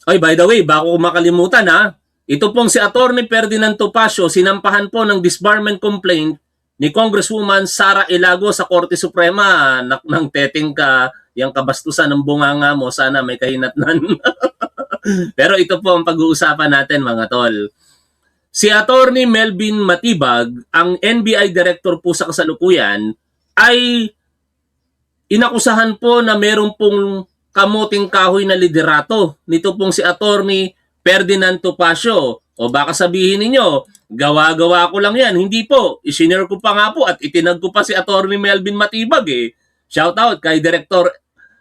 Ay, by the way, bago ko makalimutan ha, ito pong si Attorney Ferdinand Topacio, sinampahan po ng disbarment complaint ni Congresswoman Sara Ilago sa Korte Suprema. Ng teteng ka, yung kabastusan ng bunganga mo, sana may kahinatnan. Pero ito po ang pag-uusapan natin mga tol. Si Attorney Melvin Matibag, ang NBI Director po sa kasalukuyan, ay inakusahan po na meron pong kamuting kahoy na liderato nito pong si Attorney Ferdinand Topacio. O baka sabihin ninyo, gawa-gawa ko lang yan. Hindi po. Isinare ko pa nga po at itinag ko pa si Attorney Melvin Matibag eh. Shout out kay Director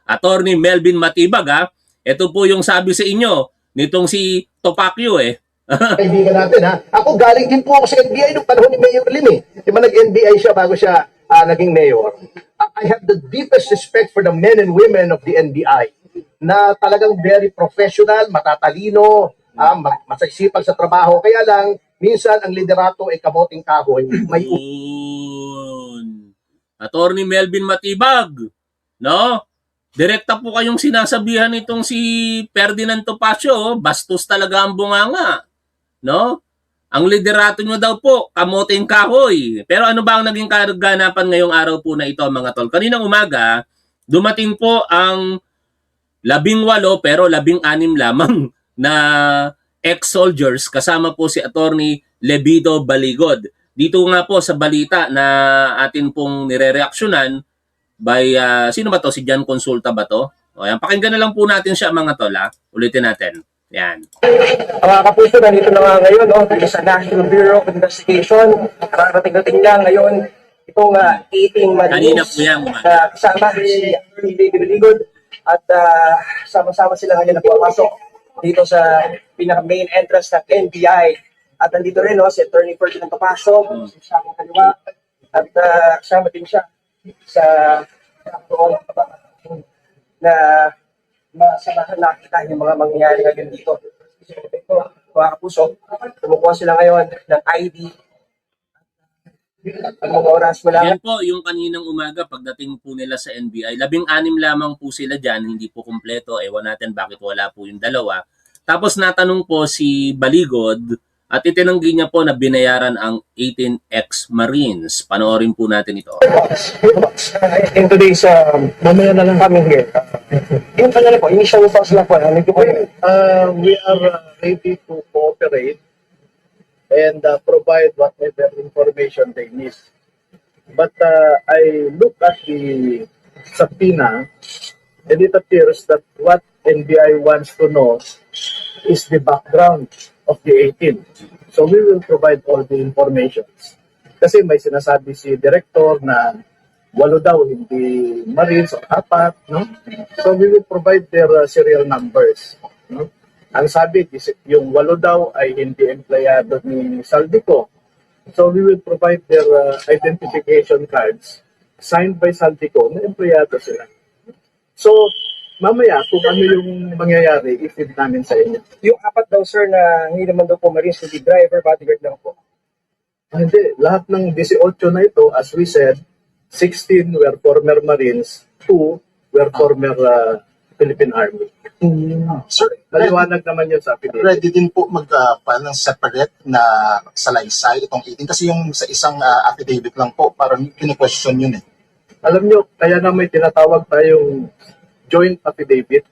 Attorney Melvin Matibag ha. Ito po yung sabi sa inyo nitong si Topacio eh. Kaibigan natin ha. Ako galing din po ako sa NBI nung panahon ni Mayor Lim eh. Di ba nag-NBI siya bago siya naging mayor? I have the deepest respect for the men and women of the NBI na talagang very professional, matatalino, masasipag sa trabaho. Kaya lang, minsan ang liderato ay kamoting kahoy. May Attorney Melvin Matibag, no? Direkta po kayong sinasabihan itong si Ferdinand Topacio, bastos talaga ang bunganga. No? Ang liderato nyo daw po, kamoting kahoy. Pero ano ba ang naging kaganapan ngayong araw po na ito mga tol? Kaninang umaga, dumating po ang 18 pero 16 lamang na ex-soldiers kasama po si Attorney Levido Baligod. Dito nga po sa balita na atin pong nirereaksyonan by, sino ba to? Si Jan Consulta ba to? O yan, pakinggan na lang po natin siya mga tol ha. Ulitin natin. Yan. Mga kapuso, nandito na nga ngayon sa National Bureau of Investigation. Karating-dating lang ngayon itong 18 Kanina Marines po yan. kasama si Attorney Baby Beligod at sama-sama sila ngayon nagpapasok dito sa pinaka-main entrance ng NBI. At nandito rin si Attorney Ferdinand Topacio, sa aming kaliwa, at kasama din siya sa roon na masamahan nakita yung mga mangyayari ngayon dito. Ito, mga kapuso, kumukuha sila ngayon ng ID. Ang mga oras mo lang. Yan po yung kaninang umaga pagdating po nila sa NBI. 16 lamang po sila dyan, hindi po kumpleto. Ewan natin bakit wala po yung dalawa. Tapos natanong po si Baligod at itinanggi niya po na binayaran ang 18 ex-Marines. Panoorin po natin ito. In today's mamaya na lang coming here. Yung kanila po, initial results lang po. we are ready to cooperate and provide whatever information they need. But I look at the subpoena and it appears that what NBI wants to know is the background of the 18. So we will provide all the information. Kasi may sinasabi si Director na 8 daw, hindi Marines o 4, no? So we will provide their serial numbers, no? Ang sabi, yung 8 daw ay hindi empleyado ni Saldico. So we will provide their identification cards signed by Saldico na empleyado sila. So mamaya, kung ano yung mangyayari, i-feed namin sa inyo. Yung 4 daw, sir, na hindi naman daw po Marines, hindi driver, bodyguard lang po. Hindi, lahat ng 18 na ito, as we said, 16 were former Marines, 2 were former Philippine Army. Sir, Maliwanag naman yun sa affidavit. ready din po mag-file ng separate na salaysay itong 18 kasi yung sa isang affidavit lang po parang kini-question yun eh. Alam nyo, kaya na may tinatawag tayong joint affidavit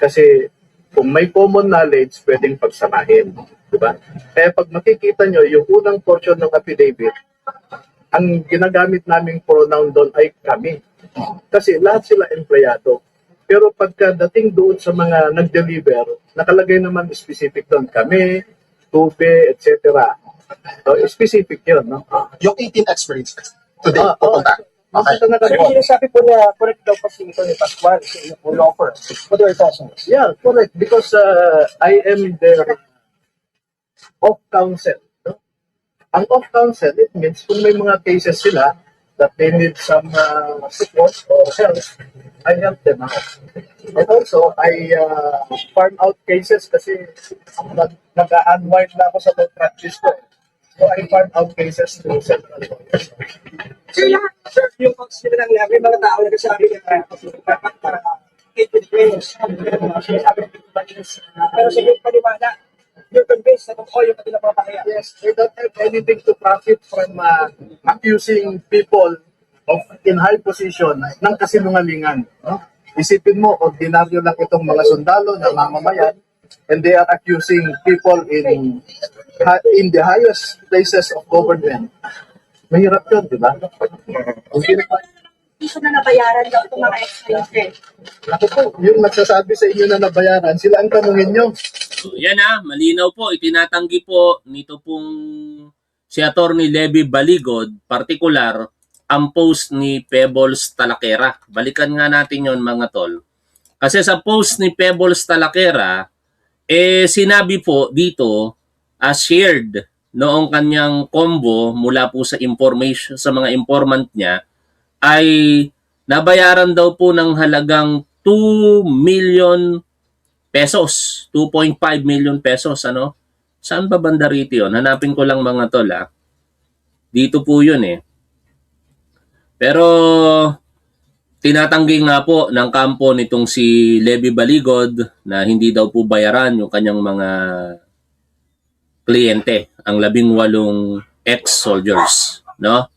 kasi kung may common knowledge, pwedeng pagsamahin. Diba? Kaya pag makikita nyo, yung unang portion ng affidavit, ang ginagamit naming pronoun doon ay kami. Kasi lahat sila empleyado. Pero pagkadating doon sa mga nag-deliver, nakalagay naman specific doon. Kami, tube, etc. So, specific yun. No? Yung 18 experience today pupunta. Okay. Sir, yung sinasabi po na correct daw po si Tony Pascual sa inyo po offer. What are your thoughts on this? Yeah, correct. Because I am their off-counsel. No? Ang off-counsel, it means kung may mga cases sila that they need some support or help, I help them out. And also, I farm out cases kasi nag-unwind na ako sa law practice ko. So, I farm out cases to several lawyers. Sir, yung sila lang may mga tao na nagsasabi na communicate with witness. Sinasabi ng Tito Balins. Pero sa iyong paniwala, you're convinced na totoo yung kanilang mga pakaya. Yes, they don't have anything to profit from accusing people of in high position ng kasinungalingan. No? Isipin mo, ordinaryo lang itong mga sundalo na mamamayan, and they are accusing people in the highest places of government. Mahirap yun, di ba? Hindi ko na nabayaran daw itong mga expenses. Ako po, yung nagsasabi sa inyo na nabayaran, sila ang tanungin nyo. So, yan malinaw po, itinatanggi po nito pong si Attorney Levy Baligod, particular, ang post ni Pebbles Talakera. Balikan nga natin yon mga tol. Kasi sa post ni Pebbles Talakera, sinabi po dito, shared noong kanyang combo mula po sa information sa mga informant niya, ay nabayaran daw po ng halagang 2 million pesos, 2.5 million pesos, ano? Saan ba banda rito yun? Hanapin ko lang mga tol, Dito po yun Pero tinatanggi nga po ng kampo nitong si Levy Baligod na hindi daw po bayaran yung kanyang mga kliyente, ang 18 ex-soldiers, no?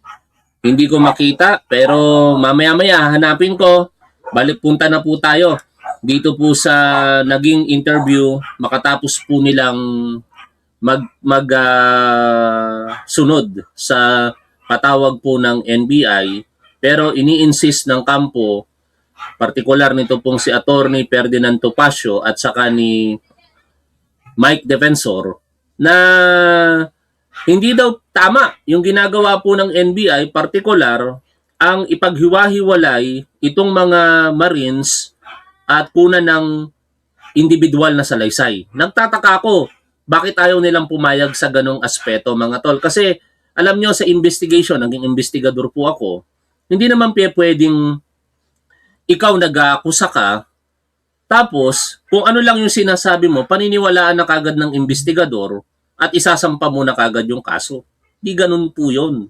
Hindi ko makita, pero mamaya-maya hanapin ko. Balik punta na po tayo dito po sa naging interview, makatapos po nilang sunod sa patawag po ng NBI, pero ini-insist ng kampo, partikular nito pong si Attorney Ferdinand Topacio at saka ni Mike Defensor, na hindi daw tama yung ginagawa po ng NBI, partikular ang ipaghiwa-hiwalay itong mga Marines at kunan ng individual na salaysay. Nagtataka ako, bakit ayaw nilang pumayag sa ganong aspeto mga tol? Kasi alam nyo sa investigation, naging investigador po ako, hindi naman pwedeng ikaw nag-aakusa ka, tapos kung ano lang yung sinasabi mo, paniniwalaan na kagad ng investigador at isasampa mo na kagad yung kaso. Di ganun po yun.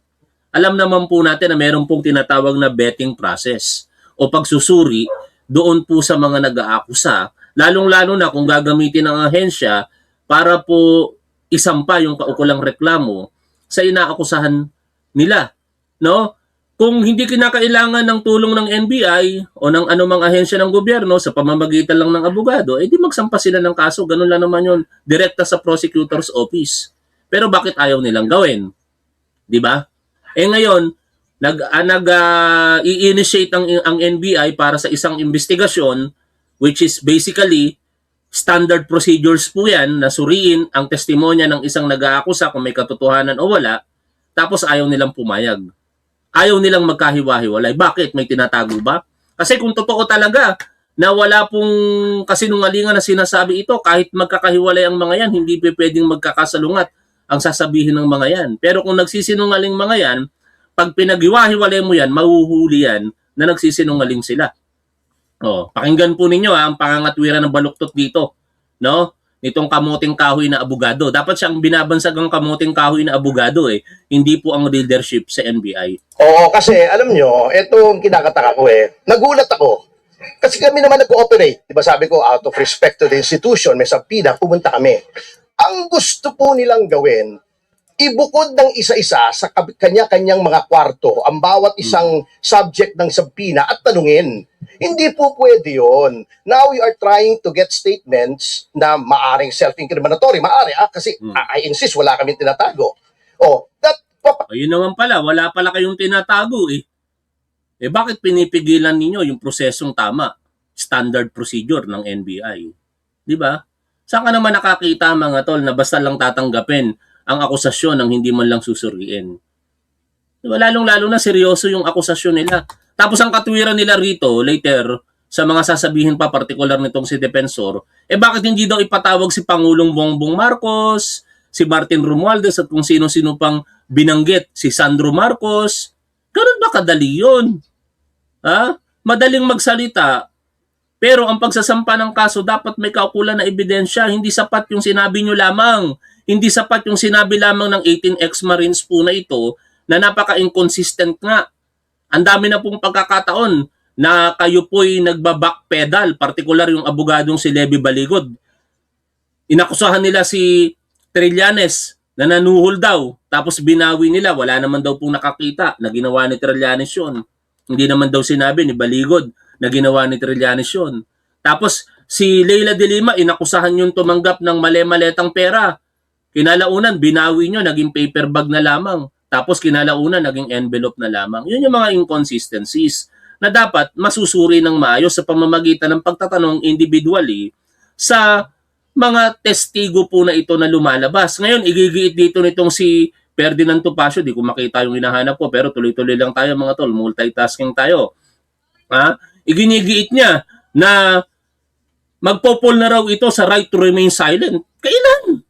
Alam naman po natin na meron pong tinatawag na vetting process o pagsusuri doon po sa mga nag-aakusa, lalong-lalo na kung gagamitin ng ahensya para po isampa yung kaukulang reklamo sa inaakusahan nila. No? Kung hindi kinakailangan ng tulong ng NBI o ng anumang ahensya ng gobyerno sa pamamagitan lang ng abogado, di magsampa sila ng kaso. Ganun lang naman yun, direkta sa prosecutor's office. Pero bakit ayaw nilang gawin? Di ba? Ngayon, i-initiate ang NBI para sa isang investigasyon, which is basically standard procedures po yan, na suriin ang testimonya ng isang nag-aakusa kung may katotohanan o wala, tapos ayaw nilang pumayag. Ayaw nilang magkahiwa-hiwalay. Bakit? May tinatago ba? Kasi kung totoo talaga na wala pong kasinungalingan na sinasabi ito, kahit magkakahiwalay ang mga yan, hindi pwedeng magkakasalungat ang sasabihin ng mga yan. Pero kung nagsisinungaling mga yan, pag pinaghiwa-hiwalay mo yan, mahuhuli yan na nagsisinungaling sila. Pakinggan po ninyo ang pangangatwiran ng baluktot dito, no? Nitong kamuting kahoy na abogado. Dapat siyang binabansag ang kamuting kahoy na abogado hindi po ang leadership sa NBI. Oo, kasi alam nyo, itong kinakataka ko nagulat ako. Kasi kami naman nag-cooperate. Diba sabi ko, out of respect to the institution, may sabpina, pumunta kami. Ang gusto po nilang gawin, ibukod ng isa-isa sa kanya-kanyang mga kwarto ang bawat isang subject ng sabpina at tanungin. Hindi po pwede yun. Now we are trying to get statements na maaring self-incriminatory. Maari, kasi I insist, wala kami tinatago. Yun naman pala, wala pala kayong tinatago bakit pinipigilan ninyo yung prosesong tama? Standard procedure ng NBI. Di ba? Saan ka naman nakakita mga tol na basta lang tatanggapin ang akusasyon ng hindi man lang susuriin? Diba? Lalong-lalo na seryoso yung akusasyon nila. Tapos ang katwiran nila rito, later, sa mga sasabihin pa, partikular nitong si Defensor, bakit hindi daw ipatawag si Pangulong Bongbong Marcos, si Martin Romualdez, at kung sino-sino pang binanggit, si Sandro Marcos? Ganun ba kadali yun? Madaling magsalita, pero ang pagsasampa ng kaso, dapat may kaukulan na ebidensya. Hindi sapat yung sinabi nyo lamang. Hindi sapat yung sinabi lamang ng 18 ex-Marines po na ito, na napaka-inconsistent nga. Ang dami na pong pagkakataon na kayo po'y nagba-backpedal, partikular yung abogadong si Levy Baligod. Inakusahan nila si Trillanes na nanuhol daw, tapos binawi nila, wala naman daw pong nakakita na ginawa ni Trillanes yun. Hindi naman daw sinabi ni Baligod na ginawa ni Trillanes yun. Tapos si Leila de Lima, inakusahan yung tumanggap ng mali-maletang pera. Kinalaunan, binawi nyo, naging paper bag na lamang. Tapos kinalaunan, naging envelope na lamang. Yun yung mga inconsistencies na dapat masusuri ng maayos sa pamamagitan ng pagtatanong individually sa mga testigo po na ito na lumalabas. Ngayon, igigiit dito nitong si Ferdinand Topacio, di ko makita yung hinahanap ko, pero tuloy-tuloy lang tayo mga tol, multitasking tayo. Iginigiit niya na magpopol na raw ito sa right to remain silent. Kailan?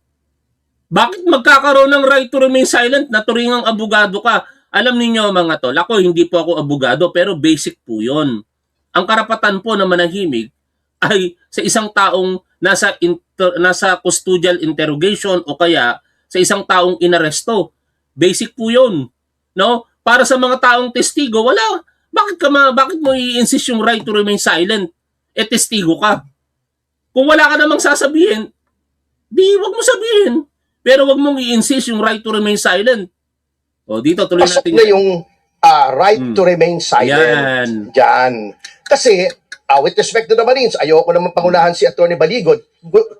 Bakit magkakaroon ng right to remain silent na turingang abogado ka? Alam niyo mga tol, ako hindi po ako abogado pero basic po yon. Ang karapatan po na manahimik ay sa isang taong nasa custodial interrogation o kaya sa isang taong inaresto. Basic po yon. No? Para sa mga taong testigo, wala. Bakit mo i-insist yung right to remain silent? Testigo ka. Kung wala ka namang sasabihin, wag mo sabihin. Pero wag mong i-insist yung right to remain silent. O dito, tuloy Pasok natin. na yung right to remain silent. Yan. Kasi, with respect to the Marines, ayoko naman pangunahan si Atty. Baligod.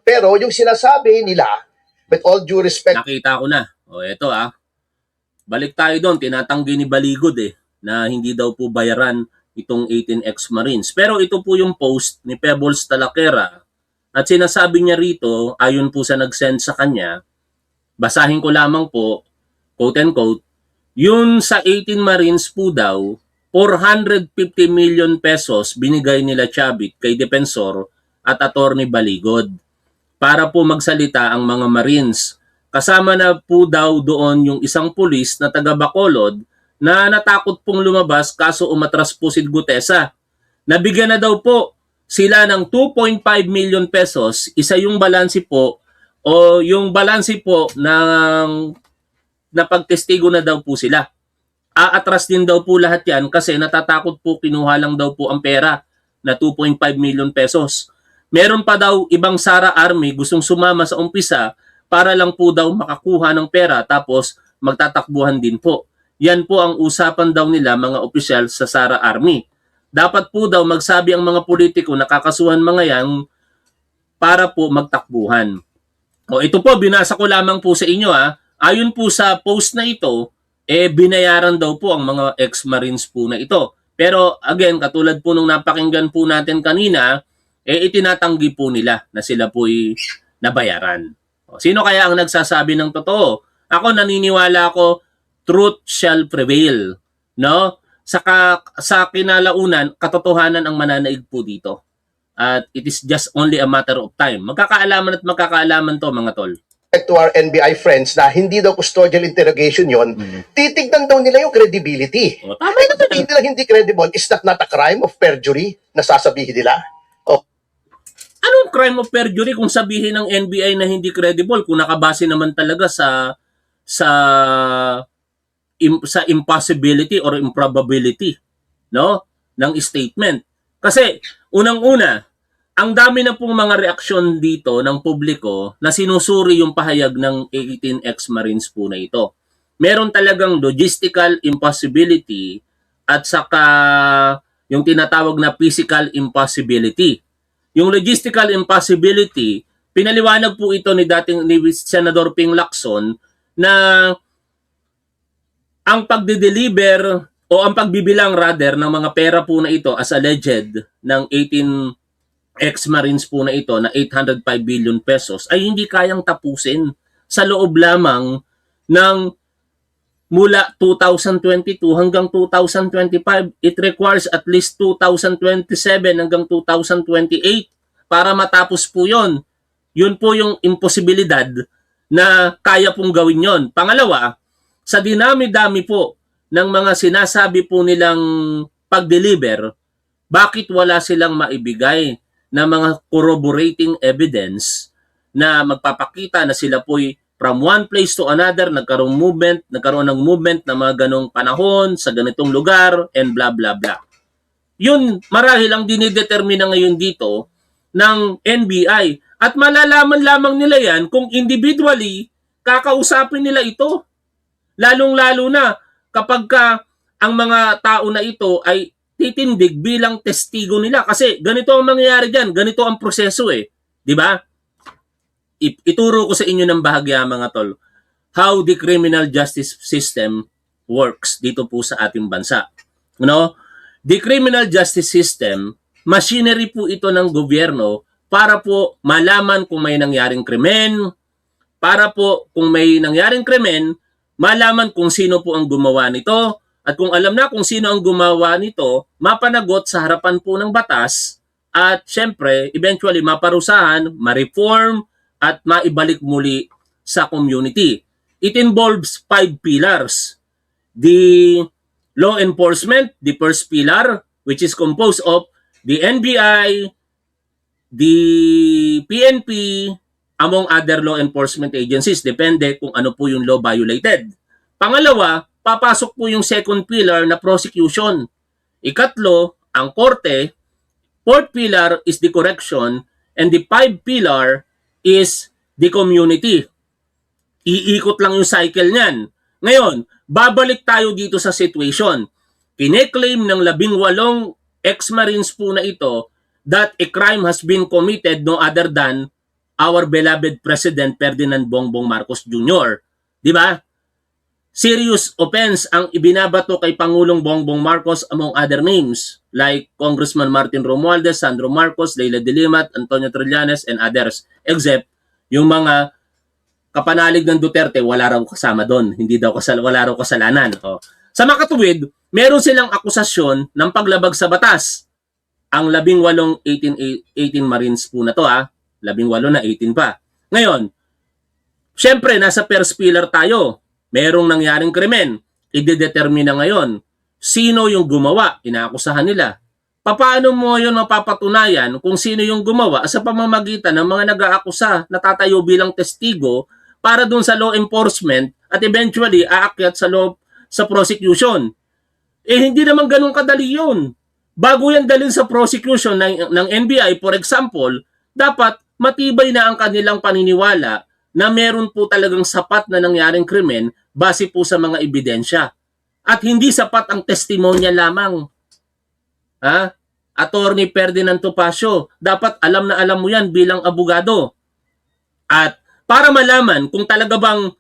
Pero yung sinasabi nila, with all due respect, Nakita ko na. O eto balik tayo doon. Tinatanggi ni Baligod na hindi daw po bayaran itong 18 ex-Marines. Pero ito po yung post ni Pebbles Talaquera at sinasabi niya rito, ayon po sa nag-send sa kanya, basahin ko lamang po, quote and quote, yun sa 18 Marines po daw, 450 million pesos binigay nila Chavit kay Defensor at Atty. Baligod para po magsalita ang mga Marines. Kasama na po daw doon yung isang pulis na taga Bacolod na natakot pong lumabas kaso umatras po si Gutesa. Nabigyan na daw po sila ng 2.5 million pesos, isa yung balansi po o yung balansi po ng na pagtestigo na daw po sila. Aatras din daw po lahat yan kasi natatakot po kinuha lang daw po ang pera na 2.5 million pesos. Meron pa daw ibang Sara Army gustong sumama sa umpisa para lang po daw makakuha ng pera tapos magtatakbuhan din po. Yan po ang usapan daw nila mga opisyal sa Sara Army. Dapat po daw magsabi ang mga politiko na kakasuhan mga yan para po magtakbuhan. O ito po, binasa ko lamang po sa inyo Ayon po sa post na ito, binayaran daw po ang mga ex-Marines po na ito. Pero again, katulad po nung napakinggan po natin kanina, itinatanggi po nila na sila po'y nabayaran. Sino kaya ang nagsasabi ng totoo? Ako naniniwala ako, truth shall prevail. No? Sa kinalaunan, katotohanan ang mananaig po dito. At it is just only a matter of time. Magkakaalaman at magkakaalaman to mga tol. to our NBI friends na hindi daw custodial interrogation yon, titignan daw nila yung credibility. O, Tama na sabihin nila hindi credible, is that not a crime of perjury na sasabihin nila? Anong crime of perjury kung sabihin ng NBI na hindi credible kung nakabase naman talaga sa impossibility or improbability, no, ng statement. Kasi unang-una, ang dami na pong mga reaksyon dito ng publiko na sinusuri yung pahayag ng 18 ex-Marines po na ito. Meron talagang logistical impossibility at saka yung tinatawag na physical impossibility. Yung logistical impossibility, pinaliwanag po ito ni Senador Ping Lacson na ang pagde-deliver o ang pagbibilang rather ng mga pera po na ito as alleged ng 18 ex-Marines po na ito na 805 billion pesos ay hindi kayang tapusin sa loob lamang ng mula 2022 hanggang 2025. It requires at least 2027 hanggang 2028 para matapos po yon. Yun po yung imposibilidad na kaya pong gawin yon. Pangalawa, sa dinami-dami po ng mga sinasabi po nilang pag-deliver, bakit wala silang maibigay na mga corroborating evidence na magpapakita na sila po'y from one place to another, nagkaroon ng movement na mga ganong panahon sa ganitong lugar and blah blah blah. Yun marahil ang dinidetermina ngayon dito ng NBI. At malalaman lamang nila yan kung individually kakausapin nila ito. Lalong-lalo na kapag ang mga tao na ito ay titindig bilang testigo nila. Kasi ganito ang mangyayari dyan. Ganito ang proseso eh. Di ba? Ituro ko sa inyo ng bahagya mga tol how the criminal justice system works dito po sa ating bansa. No? The criminal justice system, machinery po ito ng gobyerno para po malaman kung may nangyaring krimen, para po kung may nangyaring krimen, malaman kung sino po ang gumawa nito, at kung alam na kung sino ang gumawa nito, mapanagot sa harapan po ng batas, at syempre, eventually maparusahan, ma-reform, at maibalik muli sa community. It involves 5 pillars. The law enforcement, the first pillar, which is composed of the NBI, the PNP, among other law enforcement agencies, depende kung ano po yung law violated. Pangalawa, papasok po yung second pillar na prosecution. Ikatlo, ang korte. Fourth pillar is the correction, and the 5 pillar is the community. Iikot lang yung cycle niyan. Ngayon, babalik tayo dito sa situation. Kine-claim ng 18 ex-marines po na ito that a crime has been committed no other than our beloved President Ferdinand Bongbong Marcos Jr. Di ba? Serious offense ang ibinabato kay Pangulong Bongbong Marcos among other names like Congressman Martin Romualdez, Sandro Marcos, Leila de Lima, Antonio Trillanes, and others. Except yung mga kapanalig ng Duterte, wala raw kasama doon. Wala raw kasalanan. O. Sa makatuwid, meron silang akusasyon ng paglabag sa batas. Ang 18 Marines po na to 18 na 18 pa. Ngayon, syempre nasa first pillar tayo. Merong nangyaring krimen. Idedetermina ngayon sino yung gumawa, inaakusahan nila. Paano mo yun mapapatunayan kung sino yung gumawa sa pamamagitan ng mga nag-aakusa na tatayo bilang testigo para dun sa law enforcement at eventually aakyat sa prosecution? Hindi naman ganun kadali yun. Bago yan dalhin sa prosecution ng NBI, for example, dapat matibay na ang kanilang paniniwala na meron po talagang sapat na nangyaring krimen base po sa mga ebidensya. At hindi sapat ang testimonya lamang. Attorney Ferdinand Topacio, dapat alam na alam mo yan bilang abogado. At para malaman kung talaga bang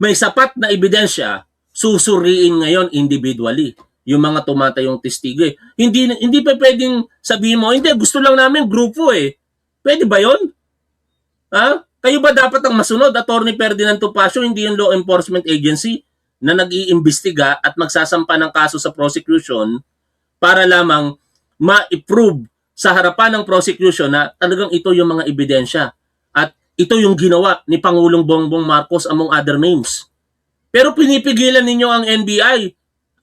may sapat na ebidensya, susuriin ngayon individually yung mga tumatayong testigo. Hindi pa pwedeng sabihin mo, hindi, gusto lang namin grupo eh. Pwede ba yun? Kayo ba dapat ang masunod, Attorney Ferdinand Topacio, hindi yung law enforcement agency na nag-iimbestiga at magsasampa ng kaso sa prosecution para lamang ma-prove sa harapan ng prosecution na talagang ito yung mga ebidensya at ito yung ginawa ni Pangulong Bongbong Marcos among other names. Pero pinipigilan ninyo ang NBI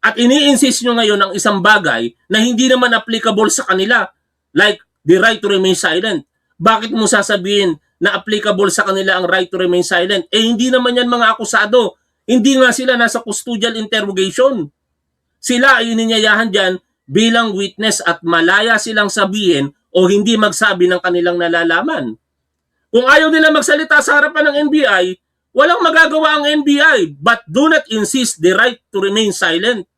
at ini-insist nyo ngayon ang isang bagay na hindi naman applicable sa kanila, like the right to remain silent. Bakit mo sasabihin na applicable sa kanila ang right to remain silent? Hindi naman yan mga akusado. Hindi nga sila nasa custodial interrogation. Sila ay ininyayahan dyan bilang witness at malaya silang sabihin o hindi magsabi ng kanilang nalalaman. Kung ayaw nila magsalita sa harapan ng NBI, walang magagawa ang NBI, but do not insist the right to remain silent.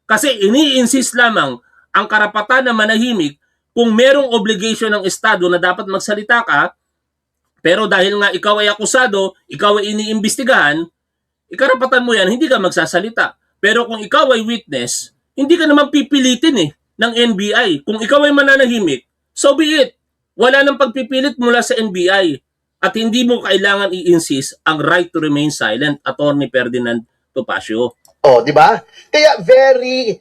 Kasi ini-insist lamang ang karapatan na manahimik kung merong obligation ng Estado na dapat magsalita ka, pero dahil nga ikaw ay akusado, ikaw ay iniimbestigahan, ikarapatan mo yan, hindi ka magsasalita. Pero kung ikaw ay witness, hindi ka naman pipilitin ng NBI. Kung ikaw ay mananahimik, so be it. Wala nang pagpipilit mula sa NBI. At hindi mo kailangan i-insist ang right to remain silent, Attorney Ferdinand Topacio. Di ba? Kaya very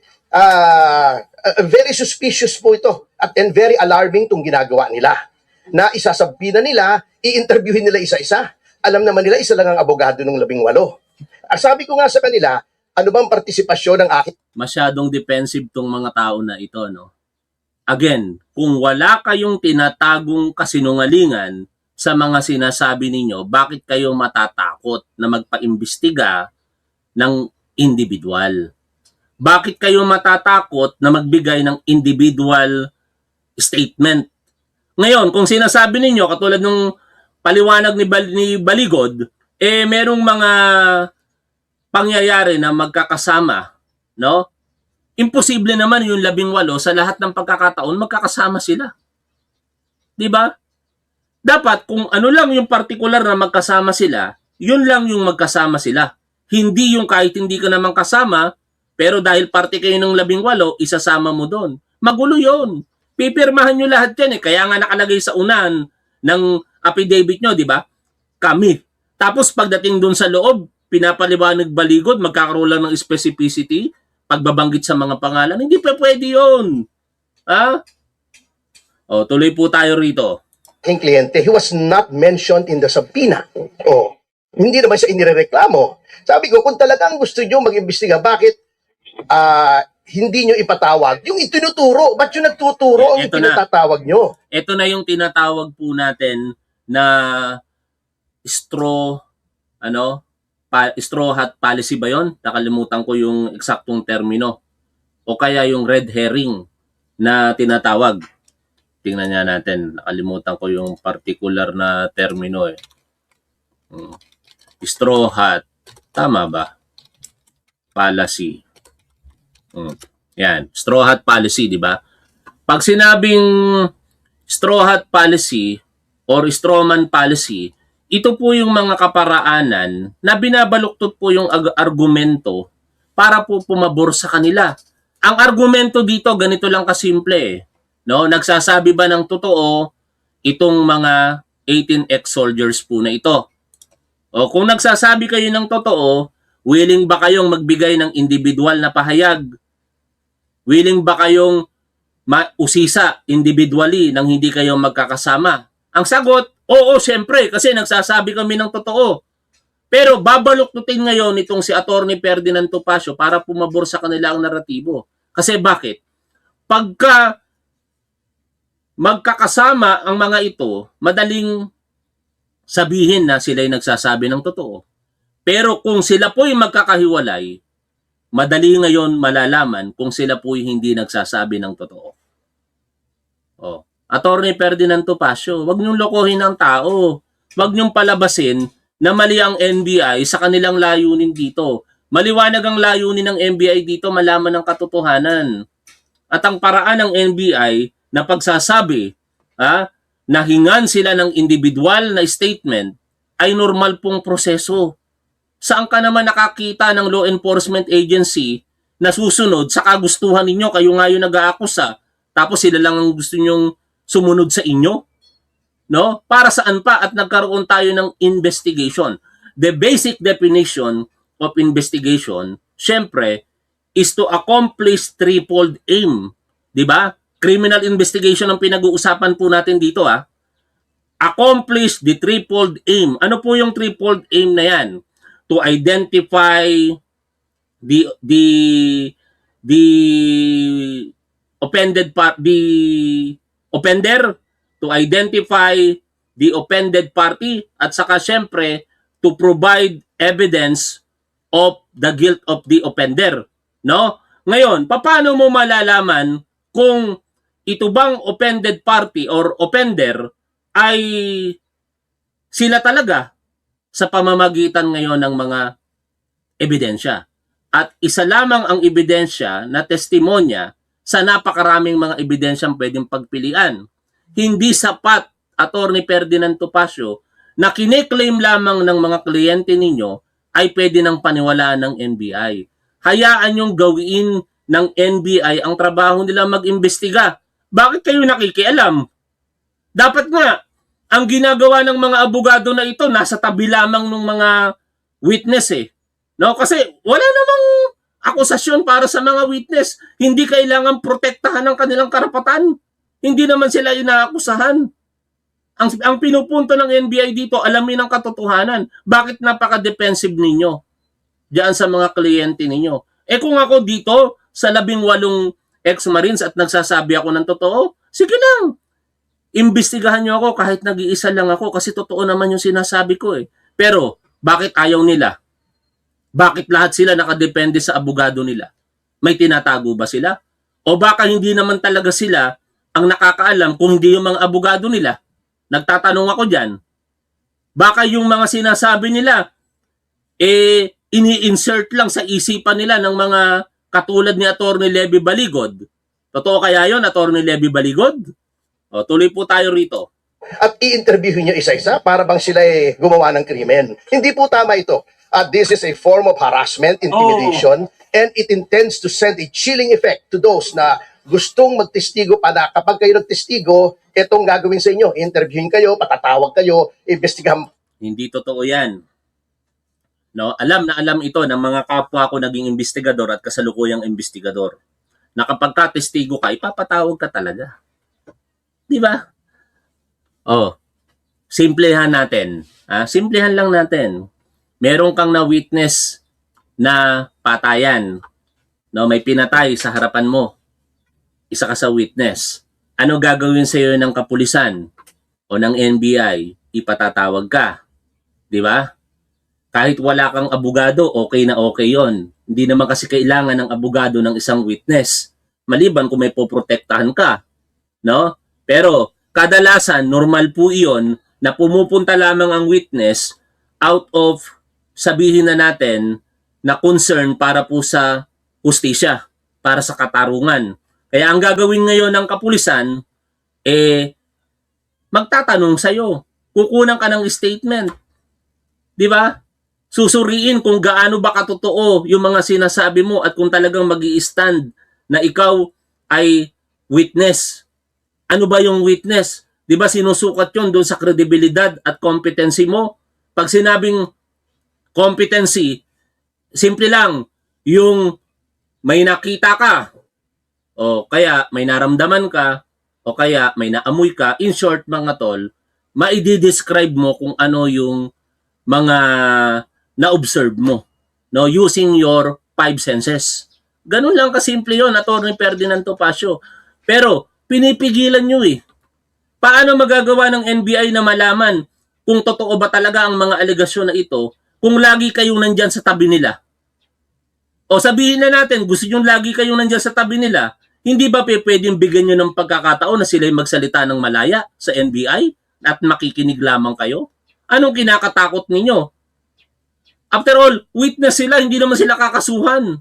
suspicious po ito and very alarming itong ginagawa nila. Na isasabihin na nila, i-interviewin nila isa-isa. Alam naman nila, isa lang ang abogado ng 18. Sabi ko nga sa kanila, ano bang partisipasyon ng aking... Masyadong defensive tong mga tao na ito, no? Again, kung wala kayong tinatagong kasinungalingan sa mga sinasabi ninyo, bakit kayo matatakot na magpaimbestiga ng individual? Bakit kayo matatakot na magbigay ng individual statement? Ngayon, kung sinasabi ninyo, katulad nung paliwanag ni Baligod, merong mga pangyayari na magkakasama, no? Imposible naman yung 18 sa lahat ng pagkakataon magkakasama sila. 'Di ba? Dapat kung ano lang yung particular na magkasama sila, yun lang yung magkasama sila. Hindi yung kahit hindi ka naman kasama, pero dahil parte kayo ng 18, isasama mo doon. Magulo yun. Pipirmahan nyo lahat yan eh. Kaya nga nakalagay sa unan ng affidavit nyo, di ba? Kami. Tapos pagdating doon sa loob, pinapaliwanag Baligod, magkakaroon lang ng specificity, pagbabanggit sa mga pangalan. Hindi pa pwede yun. Ha? O, tuloy po tayo rito. Aking kliyente, he was not mentioned in the subpoena. Oh, hindi naman siya inireklamo. Sabi ko, kung talagang gusto nyo mag-imbestiga, bakit hindi nyo ipatawag? Yung itinuturo, ba't yung nagtuturo ang Ito na. pinatatawag nyo? Ito na yung tinatawag po natin na straw hat policy ba yon? Nakalimutan ko yung eksaktong termino. O kaya yung red herring na tinatawag. Tingnan niya natin. Nakalimutan ko yung particular na termino eh. Straw hat. Tama ba? Policy. Yan. Straw hat policy, di ba? Pag sinabing straw hat policy or strawman policy, ito po yung mga kaparaanan na binabaluktot po yung argumento para po pumabor sa kanila. Ang argumento dito, ganito lang kasimple eh. No, nagsasabi ba ng totoo itong mga 18 ex-soldiers po na ito? O kung nagsasabi kayo ng totoo, willing ba kayong magbigay ng individual na pahayag? Willing ba kayong usisa individually nang hindi kayo magkakasama? Ang sagot, oo, syempre, kasi nagsasabi kami ng totoo. Pero babaluktutin ngayon itong si Atty. Ferdinand Topacio para pumabor sa kanila ang naratibo. Kasi bakit? Pagka magkakasama ang mga ito, madaling sabihin na sila'y nagsasabi ng totoo. Pero kung sila po'y magkakahiwalay, madali ngayon malalaman kung sila po'y hindi nagsasabi ng totoo. Oh. Atty. Ferdinand Topacio, wag niyong lokohin ang tao. Wag niyong palabasin na mali ang NBI sa kanilang layunin dito. Maliwanag ang layunin ng NBI dito, malaman ang katotohanan. At ang paraan ng NBI na pagsasabi na hingan sila ng individual na statement ay normal pong proseso. Saan ka naman nakakita ng law enforcement agency na susunod sa kagustuhan ninyo, kayo nga yung nag-aakusa, tapos sila lang ang gusto nyong sumunod sa inyo? No? Para saan pa? At nagkaroon tayo ng investigation. The basic definition of investigation, syempre, is to accomplish threefold aim. Diba? Criminal investigation ang pinag-uusapan po natin dito Accomplish the threefold aim. Ano po yung threefold aim na yan? To identify the offender, to identify the offended party, at saka syempre to provide evidence of the guilt of the offender. No? Ngayon, paano mo malalaman kung ito bang offended party or offender ay sila talaga sa pamamagitan ngayon ng mga ebidensya? At isa lamang ang ebidensya na testimonya sa napakaraming mga ebidensyang pwedeng pagpilian. Hindi sapat, Atty. Ferdinand Topacio, na kine-claim lamang ng mga kliyente ninyo ay pwede ng paniwalaan ng NBI. Hayaan yung gawin ng NBI ang trabaho nila mag-imbestiga. Bakit kayo nakikialam? Dapat nga, ang ginagawa ng mga abogado na ito, nasa tabi lamang ng mga witness No? Kasi wala namang akusasyon para sa mga witness. Hindi kailangan protektahan ng kanilang karapatan. Hindi naman sila inaakusahan. Ang pinupunto ng NBI dito, alamin ang katotohanan. Bakit napaka-defensive ninyo diyan sa mga kliyente ninyo? Kung ako dito sa 18 ex-Marines at nagsasabi ako ng totoo, sige lang. Imbestigahan nyo ako kahit nag-iisa lang ako kasi totoo naman yung sinasabi ko Pero, bakit ayaw nila? Bakit lahat sila nakadepende sa abogado nila? May tinatago ba sila? O baka hindi naman talaga sila ang nakakaalam kung hindi yung mga abogado nila? Nagtatanong ako dyan. Baka yung mga sinasabi nila, ini-insert lang sa isipan nila ng mga katulad ni Atty. Levy Baligod. Totoo kaya yon, Atty. Levy Baligod? O, tuloy po tayo rito. At i-interviewin nyo isa-isa para bang sila gumawa ng krimen. Hindi po tama ito. This is a form of harassment, intimidation, and it intends to send a chilling effect to those na gustong magtestigo pa na kapag kayo nagtestigo, itong gagawin sa inyo. Interviewin kayo, patatawag kayo, investigahan. Hindi totoo yan. No, alam na alam ito ng mga kapwa ko naging investigador at kasalukuyang investigador. Na kapag ka-testigo ka, ipapatawag ka talaga. Di ba? Oh, simplehan natin. Simplehan lang natin. Meron kang na-witness na patayan. No, may pinatay sa harapan mo. Isa ka sa witness. Ano gagawin sa iyo ng kapulisan o ng NBI? Ipatatawag ka. Di ba? Kahit wala kang abogado, okay na okay yon. Hindi naman kasi kailangan ng abogado ng isang witness. Maliban kung may poprotektahan ka. No? Pero kadalasan, normal po iyon na pumupunta lamang ang witness out of, sabihin na natin, na concern para po sa hustisya, para sa katarungan. Kaya ang gagawin ngayon ng kapulisan, magtatanong sa'yo. Kukunan ka ng statement. Di ba? Susuriin kung gaano ba katotoo yung mga sinasabi mo at kung talagang mag-i-stand na ikaw ay witness. Ano ba yung witness? Di ba sinusukat yun doon sa kredibilidad at competency mo? Pag sinabing competency, simple lang, yung may nakita ka, o kaya may naramdaman ka, o kaya may naamoy ka, in short mga tol, maidi-describe mo kung ano yung mga na-observe mo, no, using your 5 senses. Ganun lang kasimple yun, Atty. Ferdinand Topacio. Pero pinipigilan nyo eh. Paano magagawa ng NBI na malaman kung totoo ba talaga ang mga alegasyon na ito kung lagi kayong nandyan sa tabi nila? O sabihin na natin, gusto nyo lagi kayong nandyan sa tabi nila, hindi ba pwedeng bigyan nyo ng pagkakataon na sila'y magsalita ng malaya sa NBI at makikinig lamang kayo? Anong kinakatakot ninyo? After all, witness sila, hindi naman sila kakasuhan.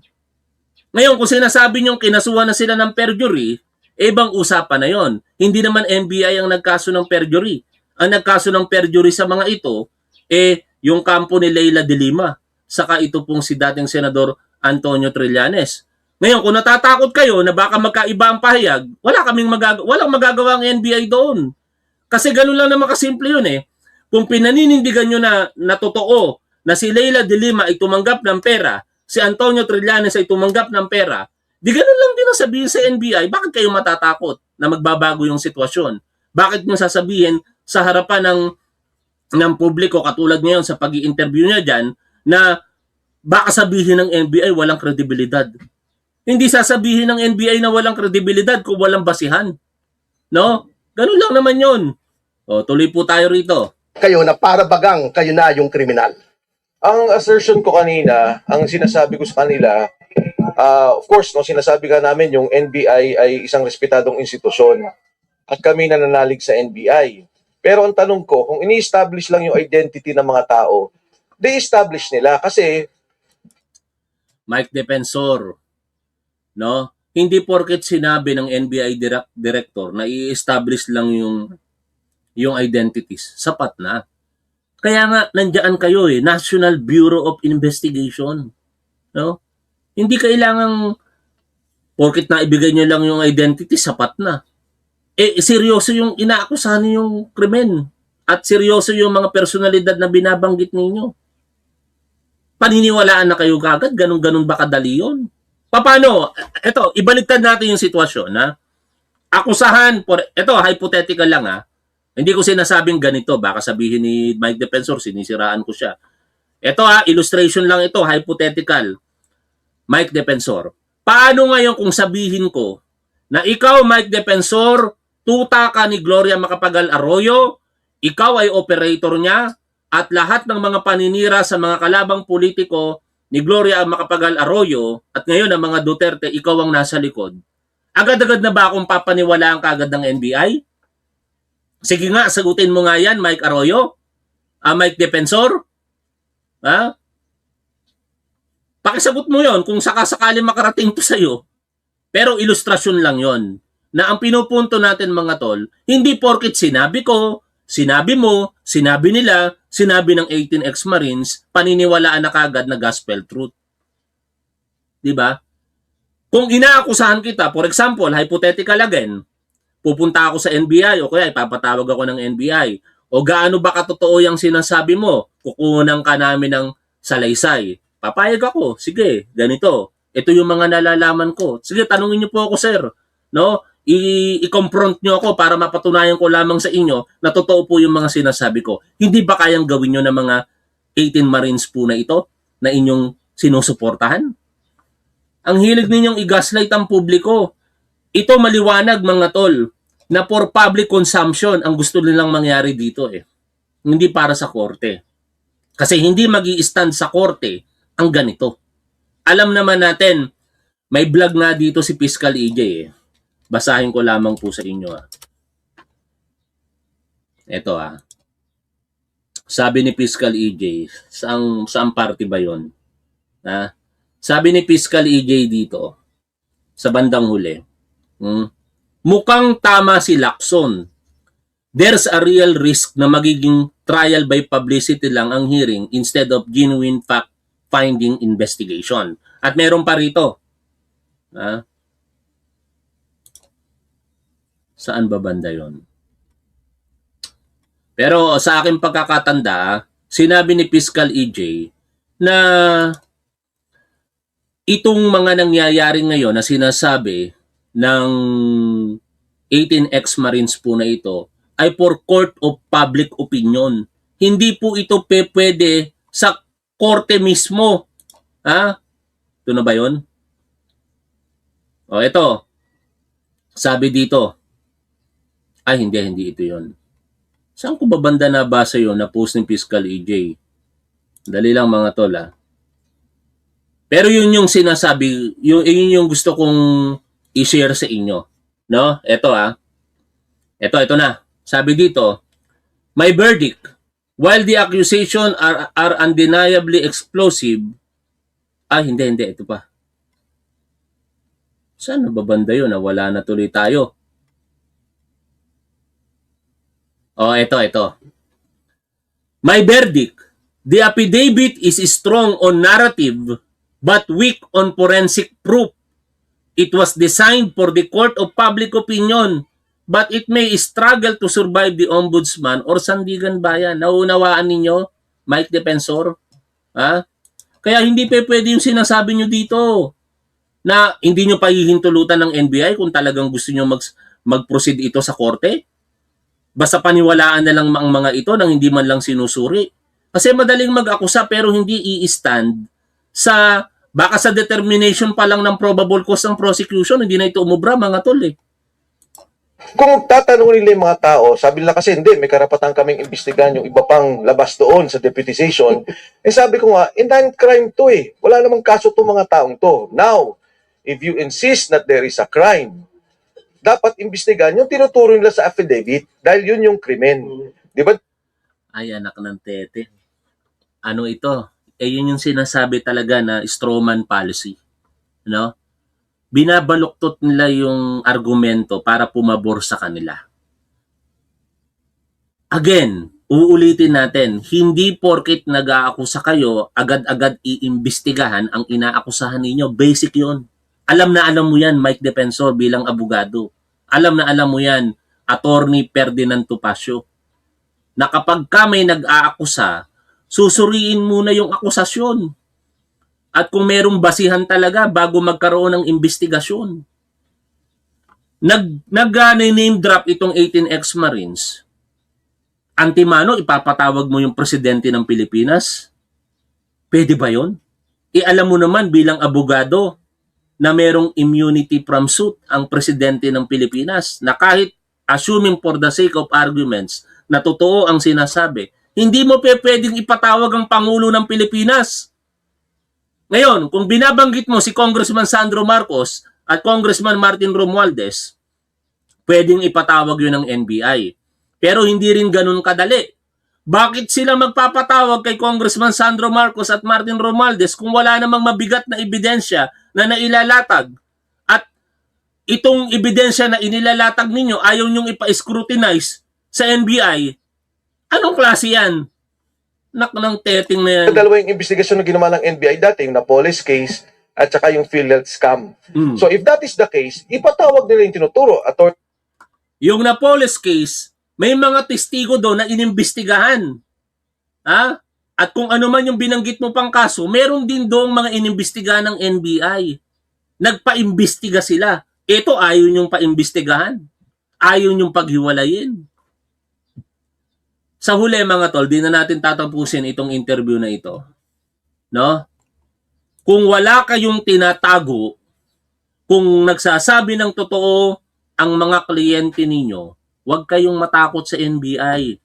Ngayon, kung sinasabi nyo kinasuhan na sila ng perjury, ibang usapan na yon. Hindi naman NBI ang nagkaso ng perjury. Ang nagkaso ng perjury sa mga ito, yung kampo ni Leila de Lima, saka ito pong si dating Senador Antonio Trillanes. Ngayon, kung natatakot kayo na baka magkaiba ang pahayag, walang magagawa ang NBI doon. Kasi ganun lang naman kasimple yun eh. Kung pinaninindigan nyo na totoo na si Leila de Lima ay tumanggap ng pera, si Antonio Trillanes ay tumanggap ng pera, di ganun lang din ang sabihin sa NBI, bakit kayo matatakot na magbabago yung sitwasyon? Bakit nyo sasabihin sa harapan ng publiko, katulad ngayon sa pag-i-interview niya dyan, na baka sabihin ng NBI walang kredibilidad? Hindi sasabihin ng NBI na walang kredibilidad kung walang basihan. No? Ganun lang naman yun. O, tuloy po tayo rito. Kayo na para bagang kayo na yung kriminal. Ang assertion ko kanina, ang sinasabi ko sa kanila, of course, no, sinasabi ka namin yung NBI ay isang respetadong institusyon at kami nananalig sa NBI. Pero ang tanong ko, kung ini-establish lang yung identity ng mga tao, de-establish nila kasi Mike Defensor, no? Hindi porket sinabi ng NBI director na i-establish lang yung identities, sapat na. Kaya nga nandiyan kayo National Bureau of Investigation, no? Hindi kailangang porket na ibigay niyo lang yung identity, sapat na. Seryoso yung inaakusahan yung krimen at seryoso yung mga personalidad na binabanggit ninyo. Paniniwalaan na kayo kagad, ganun ba kadali yun? Paano? Ito, ibaliktad natin yung sitwasyon, ha? Akusahan, ito, hypothetical lang, ha? Hindi ko sinasabing ganito, baka sabihin ni Mike Defensor, sinisiraan ko siya. Ito illustration lang ito, hypothetical. Mike Defensor, paano ngayon kung sabihin ko na ikaw, Mike Defensor, tuta ka ni Gloria Macapagal Arroyo, ikaw ay operator niya, at lahat ng mga paninira sa mga kalabang politiko ni Gloria Macapagal Arroyo at ngayon ang mga Duterte, ikaw ang nasa likod, agad-agad na ba akong papaniwalaan kagad ng NBI? Sige nga, sagutin mo nga yan, Mike Arroyo. Mike Defensor. Ha? Pakisagot mo yon kung sakasakali makarating to sa'yo. Pero ilustrasyon lang yon na ang pinupunto natin mga tol, hindi porket sinabi ko, sinabi mo, sinabi nila, sinabi ng 18 ex-Marines, paniniwalaan na kagad na gospel truth. Diba? Kung inaakusahan kita, for example, hypothetical again, pupunta ako sa NBI o kaya ipapatawag ako ng NBI, o gaano ba katotoo yung sinasabi mo, kukunan ka namin ng salaysay. Papayag ako, sige, ganito. Ito yung mga nalalaman ko. Sige, tanungin niyo po ako, sir. No? I-confront niyo ako para mapatunayan ko lamang sa inyo na totoo po yung mga sinasabi ko. Hindi ba kayang gawin niyo ng mga 18 Marines po na ito na inyong sinusuportahan? Ang hilig ninyong i-gaslight ang publiko. Ito maliwanag mga tol na for public consumption ang gusto nilang mangyari dito eh. Hindi para sa korte. Kasi hindi magi-stand sa korte ang ganito. Alam naman natin, may vlog nga dito si Fiscal EJ eh. Basahin ko lamang po sa inyo. Ito Sabi ni Fiscal EJ, saang party ba yun? Sabi ni Fiscal EJ dito, sa bandang huli, mukhang tama si Lacson. There's a real risk na magiging trial by publicity lang ang hearing instead of genuine fact-finding investigation. At meron pa rito. Saan ba banda yun? Pero sa aking pagkakatanda, sinabi ni Fiscal EJ na itong mga nangyayari ngayon na sinasabi ng 18 ex-Marines po na ito ay for court of public opinion. Hindi po ito pwede sa korte mismo. Ito na ba yun? O ito. Sabi dito. Ay, hindi ito yun. Saan ko ba banda nabasa yun na post ng Fiscal EJ? Dali lang mga tol Pero yun yung sinasabi, yun yung gusto kong i-share sa inyo. No? Ito Ito na. Sabi dito, my verdict, while the accusation are undeniably explosive, hindi, ito pa. Saan nababanda yun? Wala na tuloy tayo. Ito. My verdict, the affidavit is strong on narrative but weak on forensic proof. It was designed for the court of public opinion, but it may struggle to survive the ombudsman or Sandigan Bayan. Naunawaan ninyo, Mike Defensor? Kaya hindi pwede yung sinasabi nyo dito na hindi nyo pahihintulutan ng NBI kung talagang gusto nyo mag-proceed ito sa korte. Basta paniwalaan na lang ang mga ito nang hindi man lang sinusuri. Kasi madaling mag-akusa pero hindi i-stand sa baka sa determination pa lang ng probable cause ng prosecution, hindi na ito umubra mga tol Kung tatanungin nila yung mga tao, sabi nila kasi hindi, may karapatan kaming imbestigahan yung iba pang labas doon sa deputization. Sabi ko nga, indictment crime to Wala namang kaso to mga taong to. Now, if you insist that there is a crime, dapat imbestigahan yung tinuturo nila sa affidavit dahil yun yung krimen. Di ba? Ay, anak ng tete. Ano ito? Yun yung sinasabi talaga na strawman policy. No? Binabaluktot nila yung argumento para pumabor sa kanila. Again, uulitin natin, hindi porket nag-aakusa kayo, agad-agad iimbestigahan ang inaakusahan ninyo. Basic yon. Alam na alam mo yan, Mike Defensor bilang abogado. Alam na alam mo yan, Attorney Ferdinand Topacio. Na kapag ka may nag-aakusa, susuriin muna yung akusasyon. At kung merong basihan talaga bago magkaroon ng investigasyon. Nag-name drop itong 18 ex-Marines. Antimano, ipapatawag mo yung presidente ng Pilipinas? Pwede ba yun? Alam mo naman bilang abogado na merong immunity from suit ang presidente ng Pilipinas na kahit assuming for the sake of arguments na totoo ang sinasabi, hindi mo pwedeng ipatawag ang Pangulo ng Pilipinas. Ngayon, kung binabanggit mo si Congressman Sandro Marcos at Congressman Martin Romualdez, pwedeng ipatawag yun ng NBI. Pero hindi rin ganun kadali. Bakit sila magpapatawag kay Congressman Sandro Marcos at Martin Romualdez kung wala namang mabigat na ebidensya na nailalatag? At itong ebidensya na inilalatag ninyo, ayaw nyong ipa-scrutinize sa NBI. Anong klase yan? Nak ng teting na yan. Dalawa yung investigasyon na ginawa ng NBI dati, yung Napoles case at saka yung PhilHealth scam. Mm. So if that is the case, ipatawag nila yung tinuturo. Yung Napoles case, may mga testigo doon na inimbestigahan. Ha? At kung ano man yung binanggit mo pang kaso, meron din doong mga inimbestigahan ng NBI. Nagpa-imbestiga sila. Ito ayaw nyong pa-imbestigahan. Ayaw nyong paghiwalayin. Sa huli mga tol, di na natin tatapusin itong interview na ito. No? Kung wala kayong tinatago, kung nagsasabi ng totoo ang mga kliyente ninyo, huwag kayong matakot sa NBI.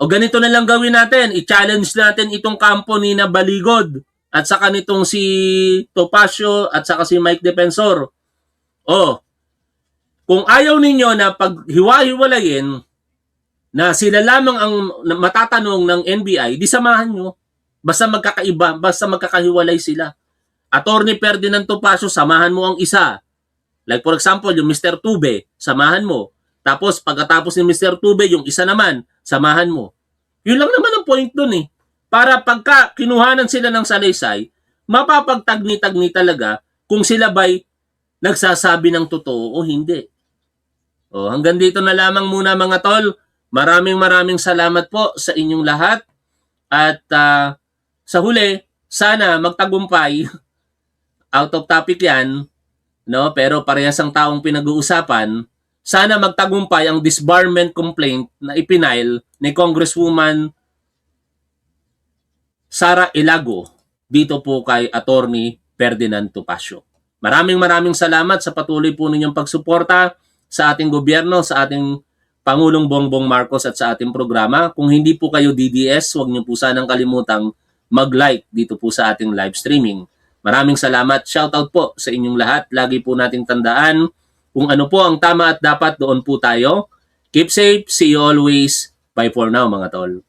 O ganito na lang gawin natin, i-challenge natin itong kampo ni na Baligod at saka nitong si Topacio at saka si Mike Defensor. O, kung ayaw ninyo na paghiwa-hiwalayin na sila lamang ang matatanong ng NBI, di samahan nyo. Basta magkakaiba, basta magkakahiwalay sila. Attorney Ferdinand Topacio, samahan mo ang isa. Like for example, yung Mr. Tube, samahan mo. Tapos pagkatapos ni Mr. Tube, yung isa naman, samahan mo. Yun lang naman ang point dun eh. Para pagka kinuhanan sila ng salaysay, mapapagtagni-tagni talaga kung sila ba'y nagsasabi ng totoo o hindi. O, hanggang dito na lamang muna mga tol. Maraming salamat po sa inyong lahat. At sa huli, sana magtagumpay. Out of topic yan, no? Pero parehas ang taong pinag-uusapan. Sana magtagumpay ang disbarment complaint na ipinail ni Congresswoman Sara Ilago dito po kay Attorney Ferdinand Topacio. Maraming salamat sa patuloy po ninyong pagsuporta sa ating gobyerno, sa ating Pangulong Bongbong Marcos at sa ating programa. Kung hindi po kayo DDS, huwag niyo po sanang kalimutang mag-like dito po sa ating live streaming. Maraming salamat. Shoutout po sa inyong lahat. Lagi po nating tandaan kung ano po ang tama at dapat, doon po tayo. Keep safe. See you always. Bye for now mga tol.